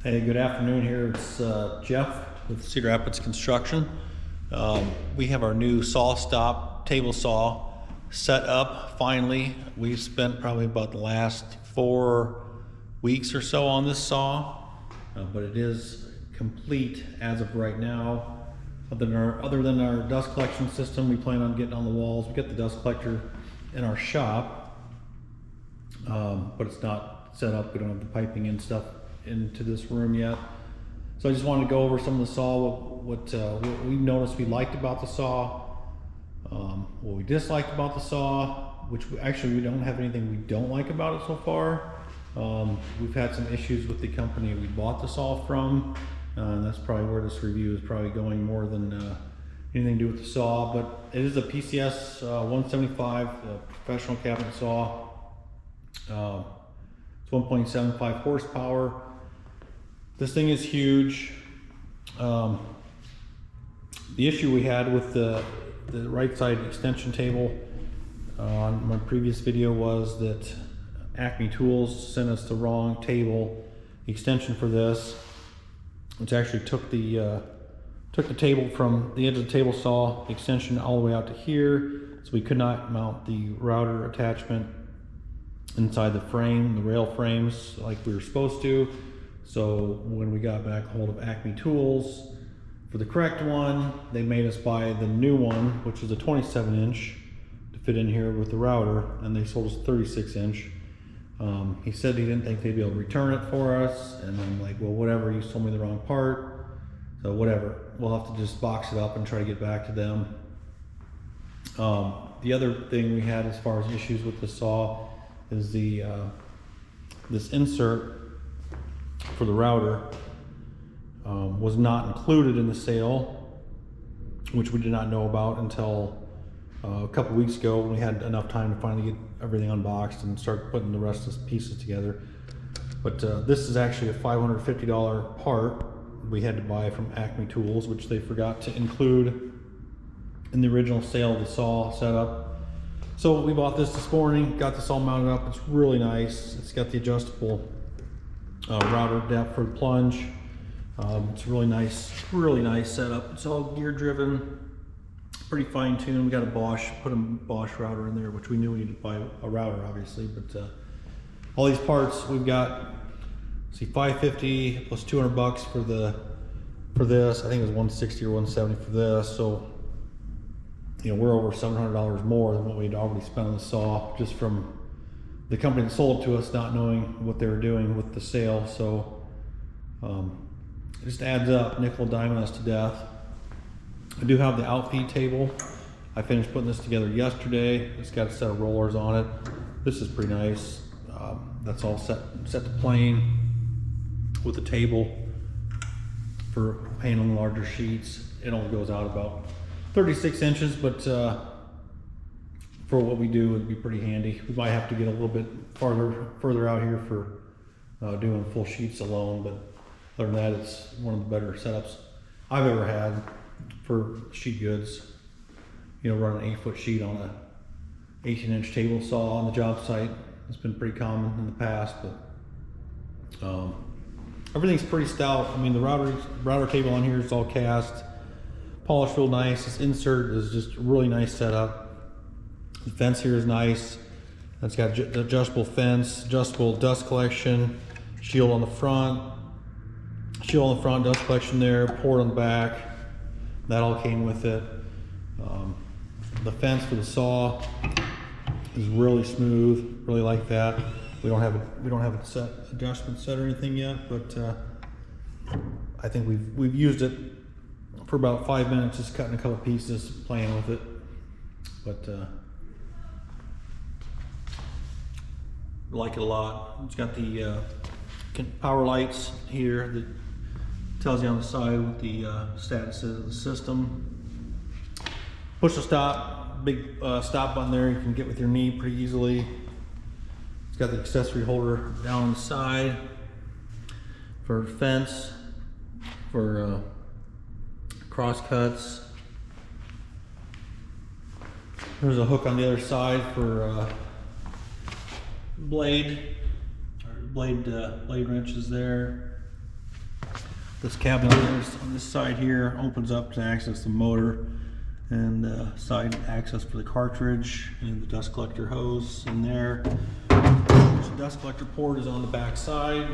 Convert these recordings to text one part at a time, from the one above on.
Hey, good afternoon here. It's Jeff with Cedar Rapids Construction. We have our new SawStop table saw set up finally. We've spent probably about the last 4 weeks or so on this saw, but it is complete as of right now. Other than our dust collection system we plan on getting on the walls. We got the dust collector in our shop, but it's not set up. We don't have the piping and stuff into this room yet. So I just wanted to go over some of the saw, what we noticed we liked about the saw, what we disliked about the saw, which actually we don't have anything we don't like about it so far. We've had some issues with the company we bought the saw from, and that's probably where this review is probably going more than anything to do with the saw. But it is a PCS 175 professional cabinet saw. It's 1.75 horsepower. This thing is huge. The issue we had with the right side extension table on my previous video was that Acme Tools sent us the wrong table extension for this, which actually took the table from the edge of the table saw extension all the way out to here, so we could not mount the router attachment inside the frame, the rail frames, like we were supposed to. So when we got back a hold of Acme Tools for the correct one, they made us buy the new one, which is a 27-inch to fit in here with the router, and they sold us a 36-inch. He said he didn't think they'd be able to return it for us, and I'm like, well, whatever, you sold me the wrong part, so whatever. We'll have to just box it up and try to get back to them. The other thing we had as far as issues with the saw is the this insert for the router was not included in the sale, which we did not know about until a couple weeks ago, when we had enough time to finally get everything unboxed and start putting the rest of the pieces together. But this is actually a $550 part we had to buy from Acme Tools, which they forgot to include in the original sale of the saw setup. So we bought this morning, got this all mounted up. It's really nice. It's got the adjustable router depth for the plunge. It's really nice setup. It's all gear driven, pretty fine tuned. We got a put a Bosch router in there, which we knew we needed to buy a router, obviously. But all these parts we've got, see, $550 plus $200 for this. I think it was $160 or $170 for this. So, you know, we're over $700 more than what we'd already spent on the saw, just from the company that sold it to us not knowing what they were doing with the sale. So it just adds up, nickel diming us to death. I do have the outfeed table. I finished putting this together yesterday. It's got a set of rollers on it. This is pretty nice. That's all set to plane with the table for handling larger sheets. It only goes out about 36 inches, but for what we do, it'd be pretty handy. We might have to get a little bit further out here for doing full sheets alone, but other than that, it's one of the better setups I've ever had for sheet goods. You know, run an 8-foot sheet on a 18-inch table saw on the job site. It's been pretty common in the past, but everything's pretty stout. I mean, the router table on here is all cast, polished real nice. This insert is just a really nice setup. The fence here is nice. It's got adjustable fence, adjustable dust collection, shield on the front, dust collection there, port on the back. That all came with it. The fence for the saw is really smooth. Really like that. We don't have a adjustment set or anything yet, but I think we've used it for about 5 minutes, just cutting a couple pieces, playing with it. But like it a lot. It's got the power lights here that tells you on the side what the status is of the system. Push to stop, big stop button there. You can get with your knee pretty easily. It's got the accessory holder down on the side for fence, for cross cuts. There's a hook on the other side for blade wrenches there. This cabinet on this side here opens up to access the motor, and side access for the cartridge, and the dust collector hose in there. The dust collector port is on the back side.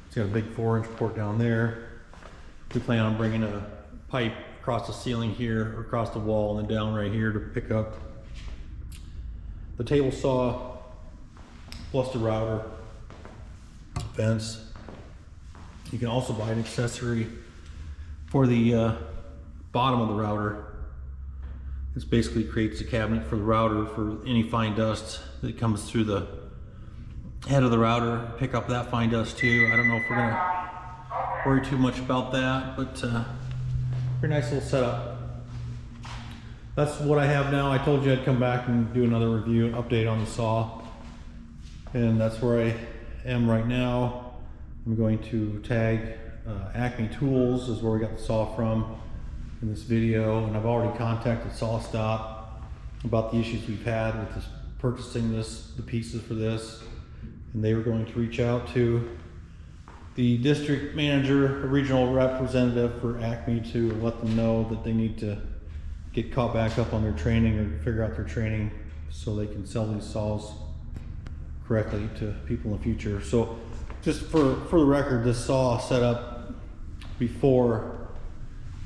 It's got a big 4-inch port down there. We plan on bringing a pipe across the ceiling here, or across the wall, and then down right here to pick up the table saw, plus the router, fence. You can also buy an accessory for the bottom of the router. This basically creates a cabinet for the router for any fine dust that comes through the head of the router. Pick up that fine dust too. I don't know if we're gonna worry too much about that, but pretty nice little setup. That's what I have now. I told you I'd come back and do another review and update on the saw, and that's where I am right now. I'm going to tag Acme Tools is where we got the saw from in this video, and I've already contacted SawStop about the issues we've had with this, purchasing the pieces for this, and they were going to reach out to the district manager, a regional representative for Acme, to let them know that they need to get caught back up on their training, or figure out their training so they can sell these saws correctly to people in the future. So just for the record, this saw set up before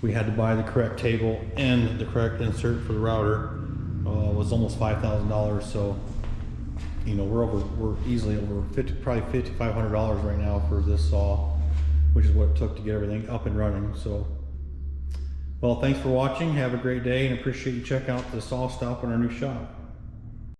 we had to buy the correct table and the correct insert for the router was almost $5,000. So, you know, we're easily over probably $5,500 right now for this saw, which is what it took to get everything up and running. So, well, thanks for watching. Have a great day, and appreciate you checking out the SawStop in our new shop.